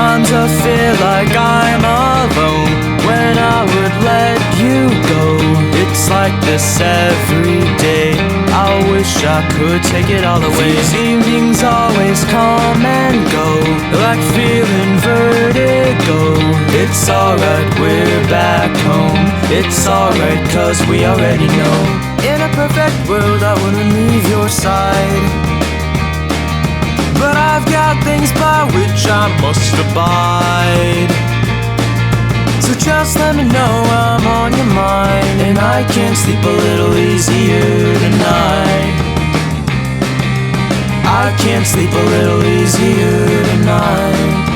Sometimes I feel like I'm alone when I would let you go. It's like this every day. I wish I could take it all away. These evenings always come and go, like feeling vertigo. It's alright, we're back home. It's alright, cause we already know. In a perfect world I wouldn't leave your side, but I've got things by which I must abide. So just let me know I'm on your mind, and I can sleep a little easier tonight. I can sleep a little easier tonight.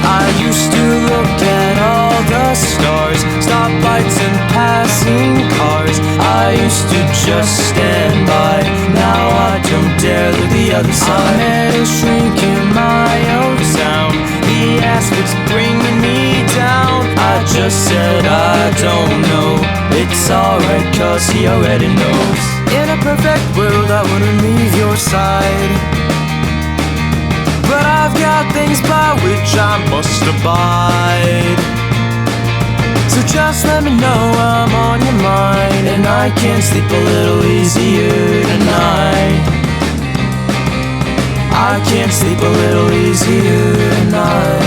I used to look at all the stars, stoplights and passing cars. I used to just stand by, now I don't dare look the other side. I met a shrink in my old town. He asked what's bringing me down. I just said I don't know. It's alright, cause he already knows. In a perfect world I wouldn't leave your side, but I've got things by which I must abide. So just let me know I'm on your mind, and I can sleep a little easier tonight. I can sleep a little easier tonight.